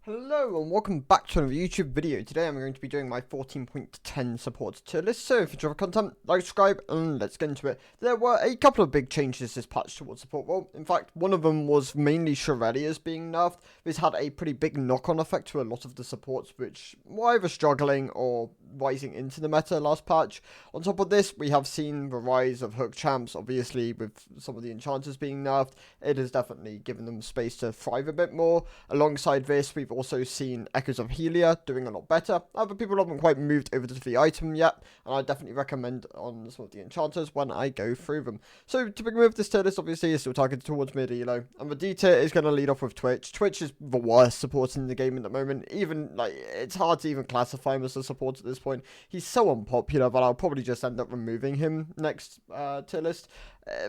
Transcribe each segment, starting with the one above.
Hello and welcome back to another YouTube video. Today I'm going to be doing my 14.10 support tier list. So if you enjoy the content, like, subscribe, and let's get into it. There were a couple of big changes this patch towards support role. In fact, one of them was mainly Shirelia's being nerfed. This had a pretty big knock-on effect to a lot of the supports which were either struggling or rising into the meta last patch. On top of this, we have seen the rise of hook champs. Obviously, with some of the enchanters being nerfed, it has definitely given them space to thrive a bit more. Alongside this, we've also seen Echoes of Helia doing a lot better. Other people haven't quite moved over to the item yet, and I definitely recommend on some of the enchanters when I go through them. So to begin with, this tier list obviously is still targeted towards mid elo, and the D tier is going to lead off with Twitch. Twitch is the worst support in the game at the moment. Even like it's hard to even classify him as a support at this point. He's so unpopular that I'll probably just end up removing him next tier list.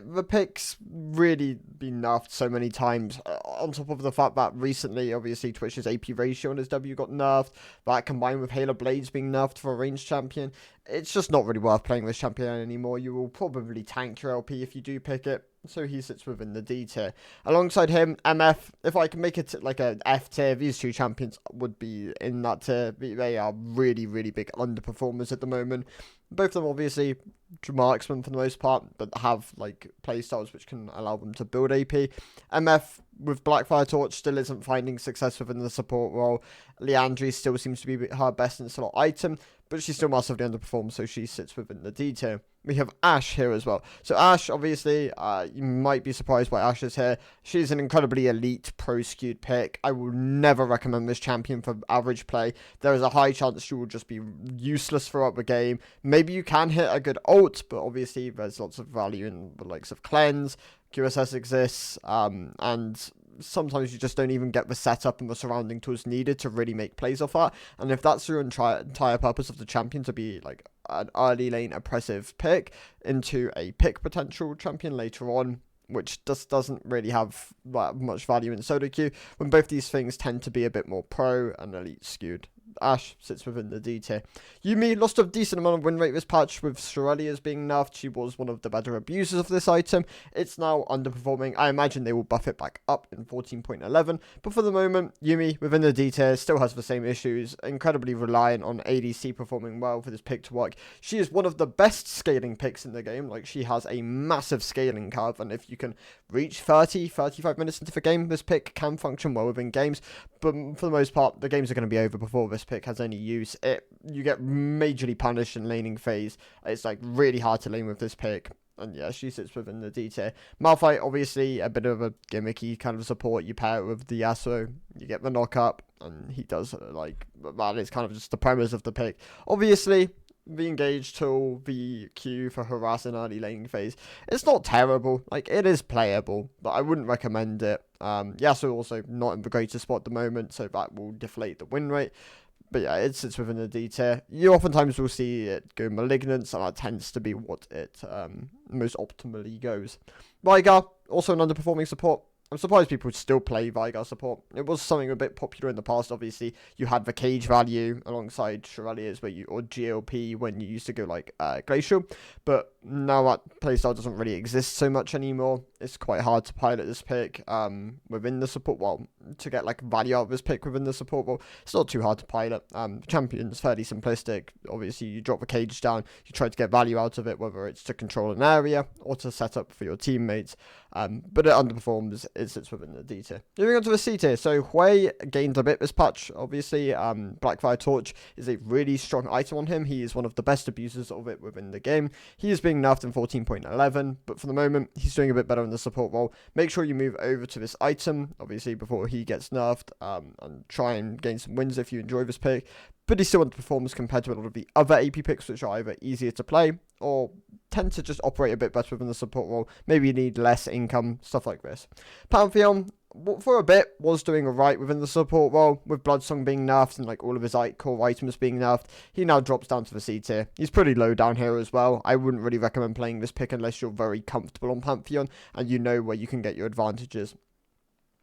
The pick's really been nerfed so many times, on top of the fact that recently, obviously, Twitch's AP ratio on his W got nerfed. That combined with Halo Blades being nerfed for a ranged champion, it's just not really worth playing this champion anymore. You will probably tank your LP if you do pick it. So he sits within the D tier. Alongside him, MF, if I can make it like an F tier, these two champions would be in that tier. They are really, really big underperformers at the moment. Both of them obviously marksmen for the most part, but have like playstyles which can allow them to build AP. MF with Blackfire Torch still isn't finding success within the support role. Leandri still seems to be her best in slot item, but she still massively underperforms, so she sits within the D tier. We have Ashe here as well. So Ashe, obviously, you might be surprised why Ashe is here. She's an incredibly elite pro-skewed pick. I will never recommend this champion for average play. There is a high chance she will just be useless throughout the game. Maybe you can hit a good ult, but obviously there's lots of value in the likes of Cleanse. QSS exists, and sometimes you just don't even get the setup and the surrounding tools needed to really make plays off that. And if that's your entire purpose of the champion, to be like an early lane oppressive pick into a pick potential champion later on, which just doesn't really have that much value in solo queue, when both these things tend to be a bit more pro and elite skewed. Ashe sits within the D tier. Yuumi lost a decent amount of win rate this patch with Shirelia's being nerfed. She was one of the better abusers of this item. It's now underperforming. I imagine they will buff it back up in 14.11, but for the moment, Yuumi within the D tier still has the same issues, incredibly reliant on ADC performing well for this pick to work. She is one of the best scaling picks in the game. Like, she has a massive scaling curve, and if you can reach 35 minutes into the game, this pick can function well within games, but for the most part, the games are going to be over before this pick has any use. You get majorly punished in laning phase. It's like really hard to lane with this pick. And yeah, she sits within the D tier. Malphite, obviously a bit of a gimmicky kind of support. You pair it with the Yasuo, you get the knock up, and he does like that is kind of just the premise of the pick. Obviously, the engage tool, the Q for harassing early laning phase, it's not terrible. Like, it is playable, but I wouldn't recommend it. Yasuo also not in the greatest spot at the moment, so that will deflate the win rate. But yeah, it sits within the D tier. You oftentimes will see it go Malignant, and that tends to be what it most optimally goes. Veigar, also an underperforming support. I'm surprised people would still play Veigar support. It was something a bit popular in the past, obviously. You had the cage value alongside Shirelia's or GLP when you used to go like Glacial. But now that playstyle doesn't really exist so much anymore. It's quite hard to pilot this pick within the support. Well, to get like value out of this pick within the support. Well, it's not too hard to pilot. Champion's fairly simplistic. Obviously, you drop the cage down. You try to get value out of it, whether it's to control an area or to set up for your teammates. But it underperforms. It sits within the D tier. Moving on to the C tier. So Hui gained a bit this patch. Obviously, Blackfire Torch is a really strong item on him. He is one of the best abusers of it within the game. He is being nerfed in 14.11, but for the moment, he's doing a bit better in the support role. Make sure you move over to this item, obviously, before he gets nerfed, and try and gain some wins if you enjoy this pick. But he still underperforms compared to a lot of the other AP picks, which are either easier to play or tend to just operate a bit better within the support role. Maybe you need less income, stuff like this. Pantheon, for a bit, was doing alright within the support role, with Bloodsong being nerfed and like all of his core items being nerfed. He now drops down to the C tier. He's pretty low down here as well. I wouldn't really recommend playing this pick unless you're very comfortable on Pantheon and you know where you can get your advantages.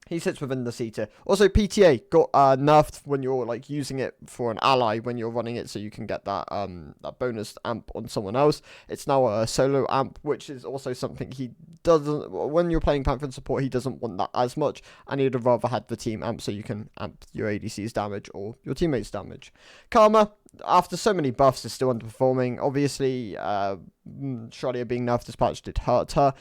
He sits within the C tier. Also, PTA got nerfed when you're like using it for an ally when you're running it, so you can get that that bonus amp on someone else. It's now a solo amp, which is also something he doesn't. When you're playing Pantheon support, he doesn't want that as much, and he'd have rather had the team amp so you can amp your ADC's damage or your teammates' damage. Karma, after so many buffs, is still underperforming. Obviously, Shralia being nerfed this patch did hurt her.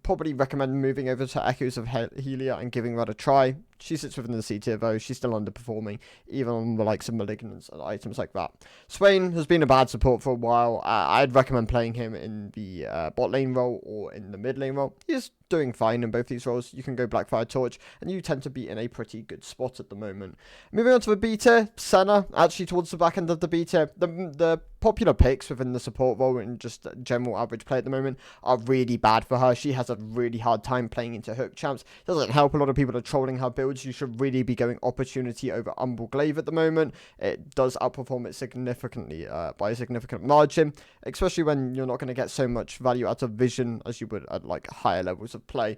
Probably recommend moving over to Echoes of Helia and giving that a try. She sits within the C tier though. She's still underperforming, even on the likes of Malignance and items like that. Swain has been a bad support for a while. I'd recommend playing him in the bot lane role or in the mid lane role. He's doing fine in both these roles. You can go Blackfire Torch, and you tend to be in a pretty good spot at the moment. Moving on to the B tier, Senna, actually towards the back end of the B tier. The popular picks within the support role and just general average play at the moment are really bad for her. She has a really hard time playing into hook champs. Doesn't help, a lot of people are trolling her builds. You should really be going Opportunity over Umbral Glaive at the moment. It does outperform it significantly by a significant margin, especially when you're not going to get so much value out of Vision as you would at like higher levels of play.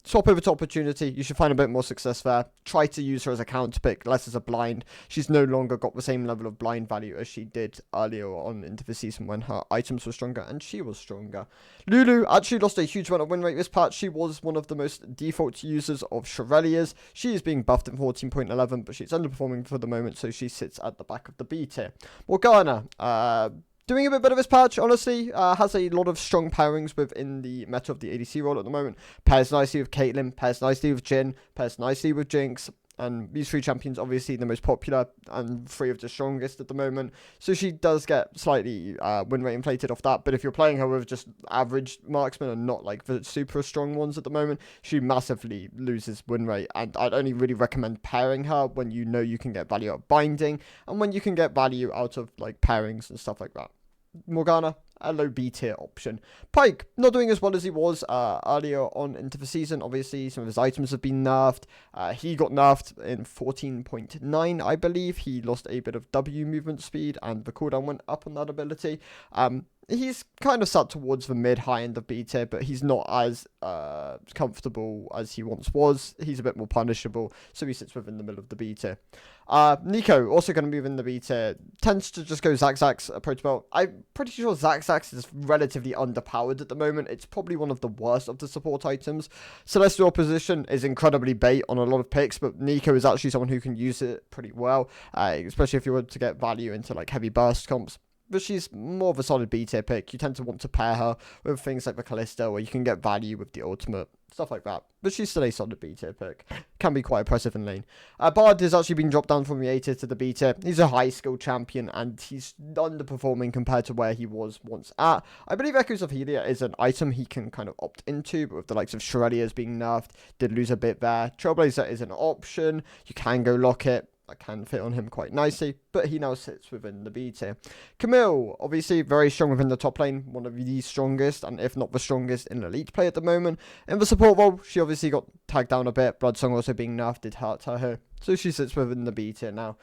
Swap over to Opportunity. You should find a bit more success there. Try to use her as a counter pick, less as a blind. She's no longer got the same level of blind value as she did earlier on into the season when her items were stronger and she was stronger. Lulu actually lost a huge amount of win rate this patch. She was one of the most default users of Shurelya's. She is being buffed at 14.11, but she's underperforming for the moment, so she sits at the back of the B tier. Morgana, doing a bit better this patch, honestly. Has a lot of strong pairings within the meta of the ADC role at the moment. Pairs nicely with Caitlyn, pairs nicely with Jhin, pairs nicely with Jinx. And these three champions, obviously the most popular and three of the strongest at the moment. So she does get slightly win rate inflated off that. But if you're playing her with just average marksmen and not like the super strong ones at the moment, she massively loses win rate. And I'd only really recommend pairing her when you know you can get value out of binding and when you can get value out of like pairings and stuff like that. Morgana, a low B tier option. Pyke, not doing as well as he was earlier on into the season. Obviously, some of his items have been nerfed. He got nerfed in 14.9, I believe. He lost a bit of W movement speed, and the cooldown went up on that ability. He's kind of sat towards the mid-high end of B tier, but he's not as comfortable as he once was. He's a bit more punishable, so he sits within the middle of the B tier. Nico, also going to move in the B tier, tends to just go Zax's approach belt. I'm pretty sure Zax is relatively underpowered at the moment. It's probably one of the worst of the support items. Celestial Opposition is incredibly bait on a lot of picks, but Nico is actually someone who can use it pretty well, especially if you were to get value into like heavy burst comps. But she's more of a solid B tier pick. You tend to want to pair her with things like the Callisto, where you can get value with the ultimate, stuff like that. But she's still a solid B tier pick. Can be quite impressive in lane. Bard has actually been dropped down from the A tier to the B tier. He's a high skill champion and he's underperforming compared to where he was once at. I believe Echoes of Helia is an item he can kind of opt into, but with the likes of Shurelya's being nerfed, did lose a bit there. Trailblazer is an option. You can go lock it. I can fit on him quite nicely, but he now sits within the B tier. Camille, obviously very strong within the top lane, one of the strongest, and if not the strongest in elite play at the moment. In the support role, she obviously got tagged down a bit. Bloodsong also being nerfed did hurt her here, so she sits within the B tier now.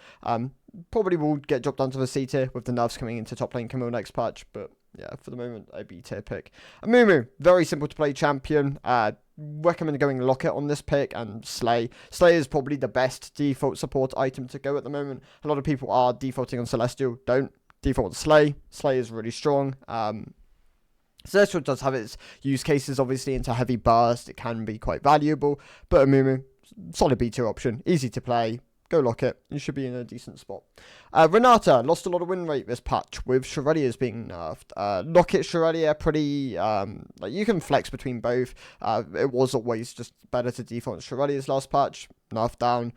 Probably will get dropped down to the C tier with the nerfs coming into top lane Camille next patch, but yeah, for the moment, a B tier pick. Amumu, very simple to play champion. Recommend going Locket on this pick and Slay. Slay is probably the best default support item to go at the moment. A lot of people are defaulting on Celestial. Don't default on Slay. Slay is really strong. Celestial does have its use cases, obviously, into heavy burst. It can be quite valuable. But Amumu, solid B tier option. Easy to play. Go Locket. You should be in a decent spot. Renata lost a lot of win rate this patch with Shurelya's being nerfed. Locket, Shurelya, pretty... like you can flex between both. It was always just better to default on Shurelya's last patch. Nerf down.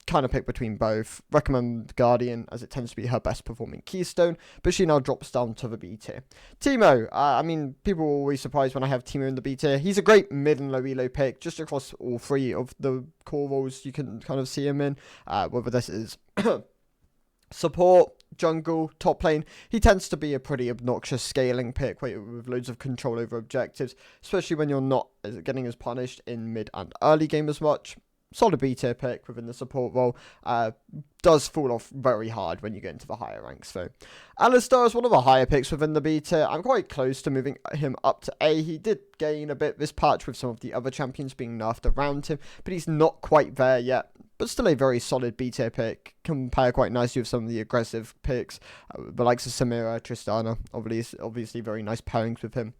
Kind of pick between both. Recommend Guardian as it tends to be her best performing keystone, but she now drops down to the B tier. Teemo, I mean, people are always surprised when I have Teemo in the B tier. He's a great mid and low elo pick, just across all three of the core roles you can kind of see him in, whether this is support, jungle, top lane. He tends to be a pretty obnoxious scaling pick with loads of control over objectives, especially when you're not getting as punished in mid and early game as much. solid B tier pick within the support role. Does fall off very hard when you get into the higher ranks though. Alistar is one of the higher picks within the B tier. I'm quite close to moving him up to A. He did gain a bit this patch with some of the other champions being nerfed around him, but he's not quite there yet. But still a very solid B tier pick. Compare quite nicely with some of the aggressive picks, the likes of Samira, Tristana. Obviously very nice pairings with him.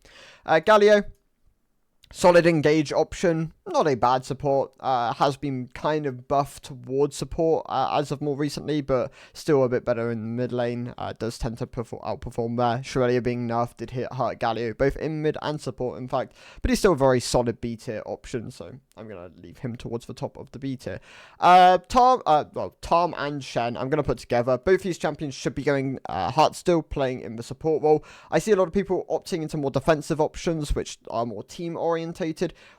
Galio. Solid engage option, not a bad support, has been kind of buffed towards support as of more recently, but still a bit better in the mid lane, does tend to outperform there. Shrelia being nerfed did hurt Galio, both in mid and support in fact, but he's still a very solid B tier option, so I'm going to leave him towards the top of the B tier. Tom and Shen, I'm going to put together. Both these champions should be going Heartsteel, playing in the support role. I see a lot of people opting into more defensive options, which are more team oriented.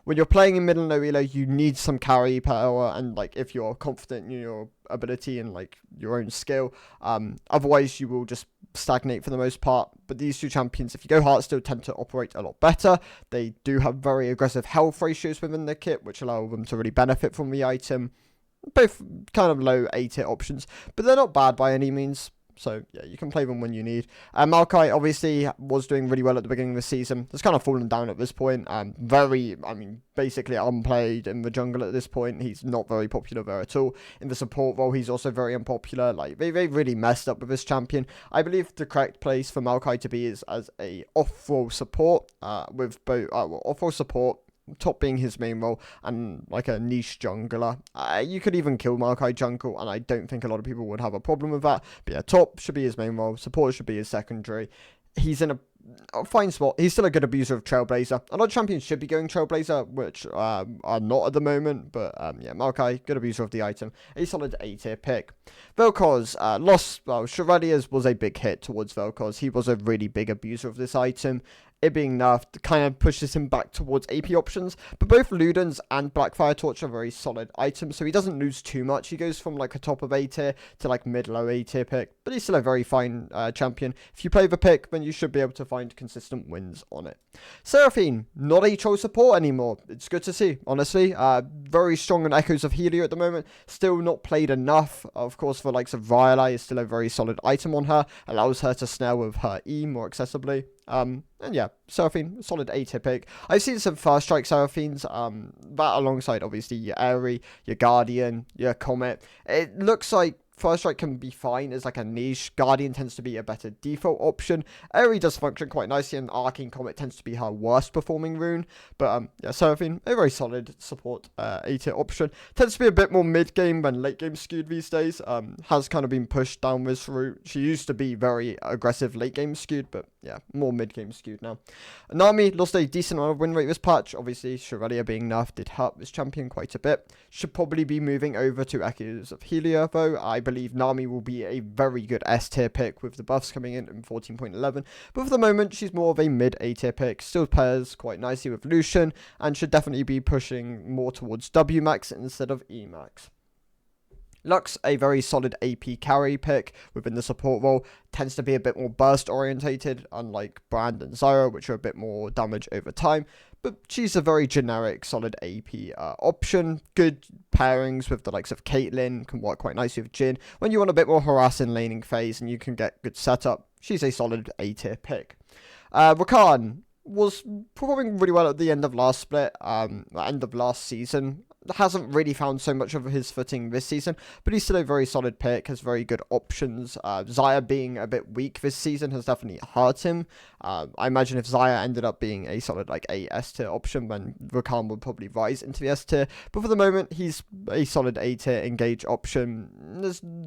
When you're playing in mid and low elo, you need some carry power, and like if you're confident in your ability and like your own skill, otherwise you will just stagnate for the most part. But these two champions, if you go Heartsteel, tend to operate a lot better. They do have very aggressive health ratios within the kit, which allow them to really benefit from the item. Both kind of low A tier options, but they're not bad by any means. So, yeah, you can play them when you need. Maokai, obviously, was doing really well at the beginning of the season. It's kind of fallen down at this point. Basically unplayed in the jungle at this point. He's not very popular there at all. In the support role, he's also very unpopular. Like, they really messed up with this champion. I believe the correct place for Maokai to be is as a off-role support, with both off-role support, top being his main role, and like a niche jungler. You could even kill Maokai jungle, and I don't think a lot of people would have a problem with that. But yeah, top should be his main role, support should be his secondary. He's in a fine spot. He's still a good abuser of Trailblazer. A lot of champions should be going Trailblazer, which are not at the moment, but yeah, Maokai, good abuser of the item. A solid A tier pick. Vel'Koz, Shirelia's was a big hit towards Vel'Koz. He was a really big abuser of this item. It being nerfed kind of pushes him back towards AP options, but both Ludens and Blackfire Torch are very solid items, so he doesn't lose too much. He goes from like a top of A tier to like mid-low A tier pick, but he's still a very fine champion. If you play the pick, then you should be able to find consistent wins on it. Seraphine, not a troll support anymore. It's good to see, honestly. Very strong on Echoes of Helia at the moment. Still not played enough. Of course, for likes of Rylai is still a very solid item on her. Allows her to snare with her E more accessibly. And yeah, Seraphine, solid A tier pick. I've seen some first strike Seraphines, that alongside obviously your Aerie, your Guardian, your Comet. It looks like first strike can be fine as like a niche. Guardian tends to be a better default option. Aerie does function quite nicely, and Arcane Comet tends to be her worst performing rune. But yeah, Seraphine, a very solid support A tier option. Tends to be a bit more mid game than late game skewed these days. Has kind of been pushed down this route. She used to be very aggressive late game skewed, but yeah, more mid game skewed now. Nami lost a decent amount of win rate this patch. Obviously, Shirelia being nerfed did hurt this champion quite a bit. Should probably be moving over to Echoes of Helia though. I believe Nami will be a very good S tier pick with the buffs coming in 14.11, but for the moment she's more of a mid A tier pick. Still pairs quite nicely with Lucian, and should definitely be pushing more towards W max instead of E max. Lux, a very solid AP carry pick within the support role, tends to be a bit more burst orientated, unlike Brand and Zyra, which are a bit more damage over time. But she's a very generic, solid AP option. Good pairings with the likes of Caitlyn, can work quite nicely with Jhin. When you want a bit more harassing laning phase and you can get good setup, she's a solid A tier pick. Rakan was performing really well at the end of last split, end of last season. Hasn't really found so much of his footing this season, but he's still a very solid pick, has very good options. Xayah being a bit weak this season has definitely hurt him. I imagine if Xayah ended up being a solid like A S tier option, then Rakan would probably rise into the S tier, but for the moment he's a solid A tier engage option.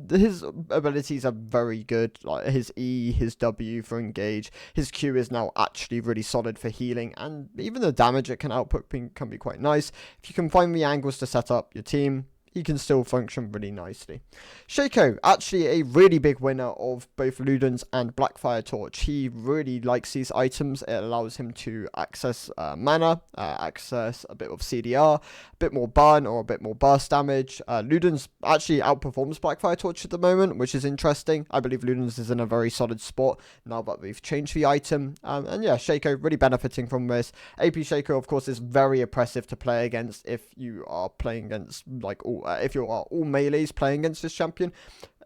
His abilities are very good, like his E, his W for engage, his Q is now actually really solid for healing, and even the damage it can output can be quite nice. If you can find the angles to set up your team, he can still function really nicely. Shaco, actually a really big winner of both Luden's and Blackfire Torch. He really likes these items. It allows him to access mana, access a bit of CDR, a bit more burn or a bit more burst damage. Luden's actually outperforms Blackfire Torch at the moment, which is interesting. I believe Luden's is in a very solid spot now that we've changed the item. And yeah, Shaco really benefiting from this. AP Shaco, of course, is very oppressive to play against if you are playing against, like, if you are all melees playing against this champion.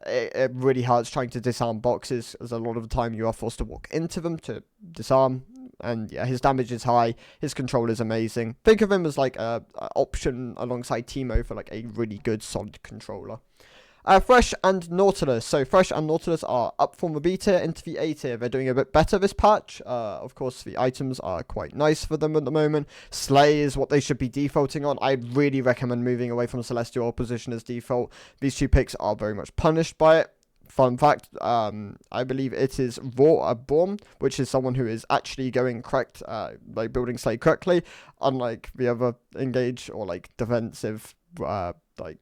It really hurts trying to disarm boxes, as a lot of the time you are forced to walk into them to disarm. And yeah, his damage is high, his control is amazing. Think of him as like a option alongside Teemo for like a really good solid controller. Fresh and Nautilus. So Fresh and Nautilus are up from the B tier into the A tier. They're doing a bit better this patch. Of course, the items are quite nice for them at the moment. Slay is what they should be defaulting on. I really recommend moving away from Celestial Opposition as default. These two picks are very much punished by it. Fun fact, I believe it is Borm, which is someone who is actually going correct, like building Slay correctly, unlike the other engage or like defensive, like,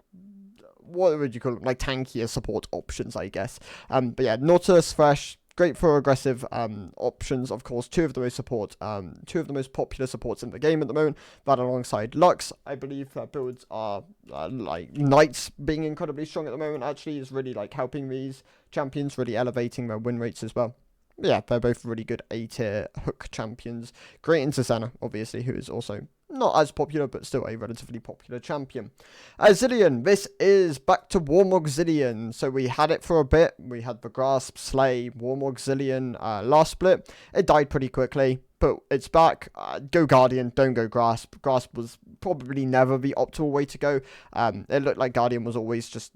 what would you call it? Like tankier support options, I guess. But yeah, Nautilus, Fresh, great for aggressive options. Of course, two of the most popular supports in the game at the moment. That alongside Lux, I believe builds are like Knights being incredibly strong at the moment. Actually, is really like helping these champions, really elevating their win rates as well. Yeah, they're both really good A tier hook champions. Great into Senna, obviously, who is also not as popular, but still a relatively popular champion. Zilean, this is back to Warmog Zilean. So we had it for a bit. We had the Grasp, Slay, Warmog Zilean last split. It died pretty quickly, but it's back. Go Guardian, don't go Grasp. Grasp was probably never the optimal way to go. It looked like Guardian was always just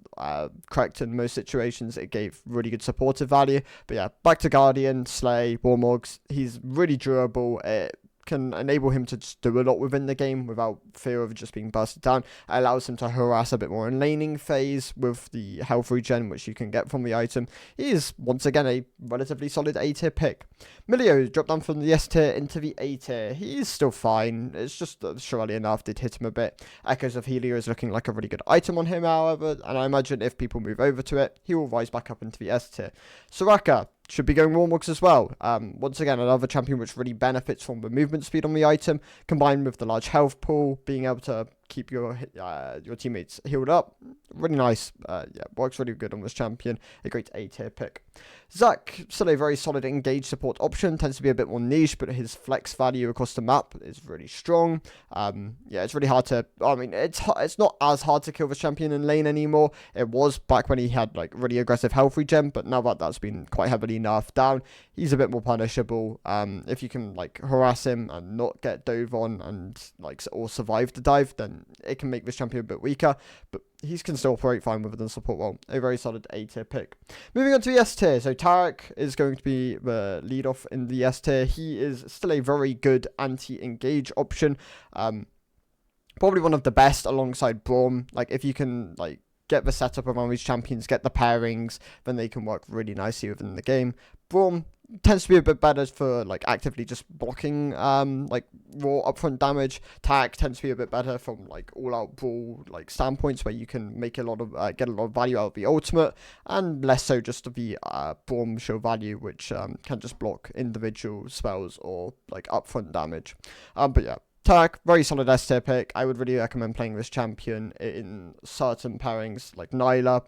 correct in most situations. It gave really good supportive value. But yeah, back to Guardian, Slay, Warmogs. He's really durable. It can enable him to just do a lot within the game without fear of just being busted down. It allows him to harass a bit more in laning phase with the health regen, which you can get from the item. He is, once again, a relatively solid A tier pick. Milio dropped down from the S tier into the A tier. He's still fine. It's just that surely enough did hit him a bit. Echoes of Helia is looking like a really good item on him, however, and I imagine if people move over to it, he will rise back up into the S tier. Soraka should be going Warmogs as well. Once again, another champion which really benefits from the movement speed on the item, combined with the large health pool, being able to keep your teammates healed up. Really nice. Yeah, works really good on this champion. A great A tier pick. Zac, still a very solid engage support option. Tends to be a bit more niche, but his flex value across the map is really strong. Yeah, it's really hard to. I mean, it's not as hard to kill this champion in lane anymore. It was back when he had like really aggressive health regen, but now that that's been quite heavily nerfed down, he's a bit more punishable. If you can like harass him and not get dove on and like or survive the dive, then it can make this champion a bit weaker. But he can still operate fine within the support role. A very solid A tier pick. Moving on to the S tier. So Tarek is going to be the lead off in the S tier. He is still a very good anti-engage option. Probably one of the best alongside Braum. Like if you can like get the setup around these champions, get the pairings, then they can work really nicely within the game. Braum tends to be a bit better for like actively just blocking like raw upfront damage. Tarek tends to be a bit better from like all out brawl like standpoints where you can make a lot of get a lot of value out of the ultimate, and less so just of the Braum show value, which can just block individual spells or like upfront damage. But yeah, Tarek, very solid S tier pick. I would really recommend playing this champion in certain pairings like Nyla.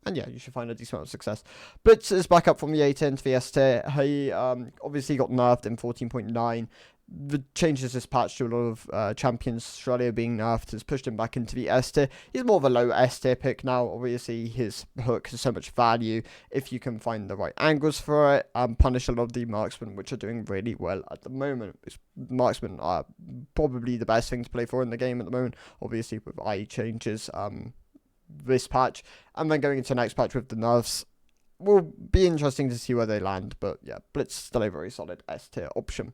And yeah, you should find a decent amount of success. Blitz is back up from the A tier into the S tier. He obviously got nerfed in 14.9. The changes this patch to a lot of champions Australia being nerfed has pushed him back into the S tier. He's more of a low S tier pick now. Obviously, his hook has so much value if you can find the right angles for it and punish a lot of the marksmen, which are doing really well at the moment. Marksmen are probably the best thing to play for in the game at the moment. Obviously, with IE changes, this patch, and then going into the next patch with the nerfs will be interesting to see where they land. But yeah, Blitz still a very solid S tier option.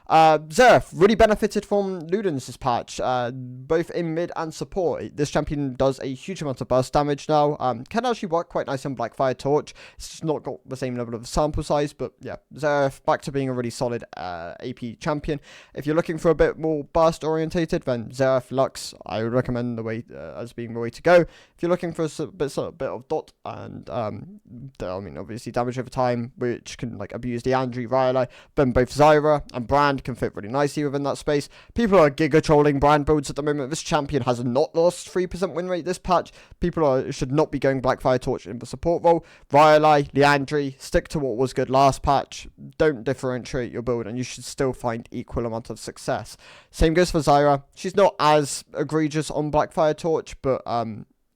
Zerf really benefited from Ludens this patch, both in mid and support. This champion does a huge amount of burst damage now. Can actually work quite nice on Blackfire Torch. It's just not got the same level of sample size, but yeah, Zerf back to being a really solid AP champion. If you're looking for a bit more burst orientated, then Zerf Lux I would recommend the way as being the way to go. If you're looking for a bit of dot and I mean obviously damage over time, which can like abuse the Andrew Riley, then both Zyra and Brand can fit really nicely within that space. People are giga trolling Brand builds at the moment. This champion has not lost 3% win rate this patch. People should not be going Blackfire Torch in the support role. Riley, Leandri, stick to what was good last patch. Don't differentiate your build and you should still find equal amount of success. Same goes for Zyra. She's not as egregious on Blackfire Torch, but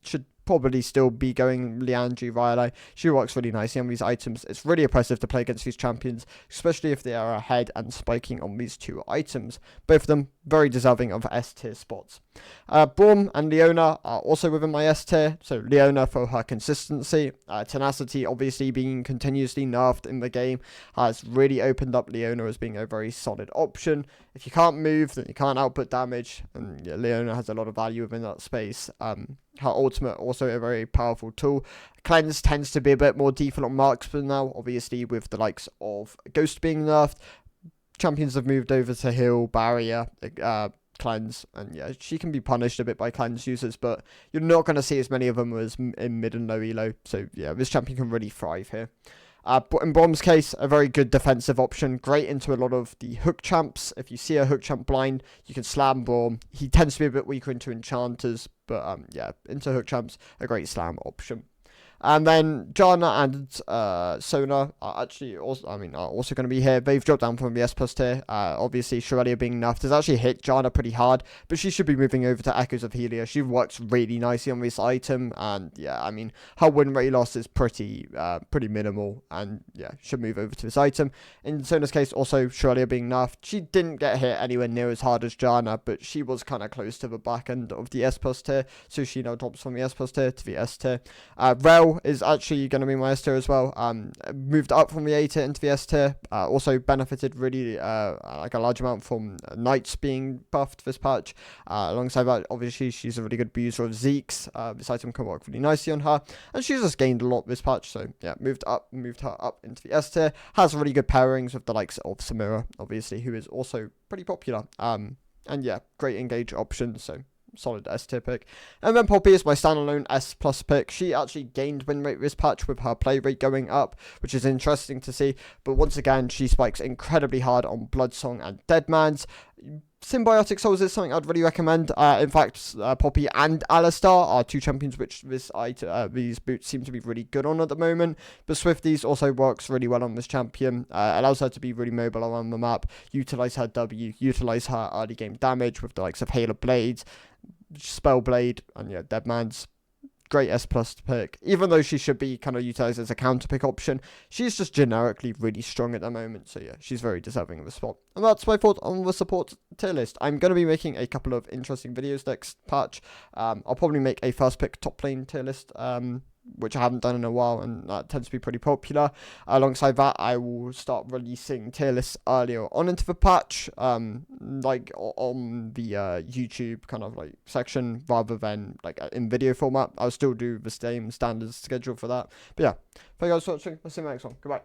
should probably still be going Leandri Riley. She works really nicely on these items. It's really oppressive to play against these champions, especially if they are ahead and spiking on these two items. Both of them very deserving of S tier spots. Braum and Leona are also within my S tier. So Leona for her consistency, tenacity obviously being continuously nerfed in the game has really opened up Leona as being a very solid option. If you can't move, then you can't output damage, and yeah, Leona has a lot of value within that space. Her ultimate also a very powerful tool. Cleanse tends to be a bit more default on marksman now, obviously with the likes of Ghost being nerfed. Champions have moved over to heal, barrier, cleanse, and yeah, she can be punished a bit by cleanse users, but you're not going to see as many of them as in mid and low elo. So yeah, this champion can really thrive here. In Braum's case, a very good defensive option, great into a lot of the hook champs. If you see a hook champ blind, you can slam Braum. He tends to be a bit weaker into enchanters, but yeah, into hook champs, a great slam option. And then Jana and Sona are actually also, are also going to be here. They've dropped down from the S plus tier. Obviously, Shrelia being nerfed has actually hit Jana pretty hard, but she should be moving over to Echoes of Helia. She works really nicely on this item, and yeah, I mean, her win rate loss is pretty minimal, and yeah, should move over to this item. In Sona's case, also Shrelia being nerfed, she didn't get hit anywhere near as hard as Jana, but she was kind of close to the back end of the S plus tier, so she now drops from the S plus tier to the S tier. Rel is actually going to be my S tier as well. Moved up from the A tier into the S tier. Also benefited really like a large amount from Knights being buffed this patch. Alongside that, obviously she's a really good abuser of Zeke's. This item can work really nicely on her, and she's just gained a lot this patch. So yeah, moved her up into the S tier. Has really good pairings with the likes of Samira, obviously, who is also pretty popular. And yeah, great engage option. So solid S tier pick. And then Poppy is my standalone S plus pick. She actually gained win rate this patch with her play rate going up, which is interesting to see. But once again, she spikes incredibly hard on Bloodsong and Deadman's. Symbiotic Souls is something I'd really recommend. In fact, Poppy and Alistar are two champions which these boots seem to be really good on at the moment. But Swifties also works really well on this champion. Allows her to be really mobile around the map, utilize her W, utilize her early game damage with the likes of Halo Blades, Spellblade, and yeah, Deadman's. Great S plus to pick, even though she should be kind of utilized as a counter pick option. She's just generically really strong at the moment, so yeah, she's very deserving of a spot. And that's my thought on the support tier list. I'm going to be making a couple of interesting videos next patch. I'll probably make a first pick top lane tier list, which I haven't done in a while, and that tends to be pretty popular. Alongside that, I will start releasing tier lists earlier on into the patch, like on the YouTube kind of like section, rather than like in video format. I'll still do the same standard schedule for that. But yeah, thank you guys for watching. I'll see you next one. Goodbye.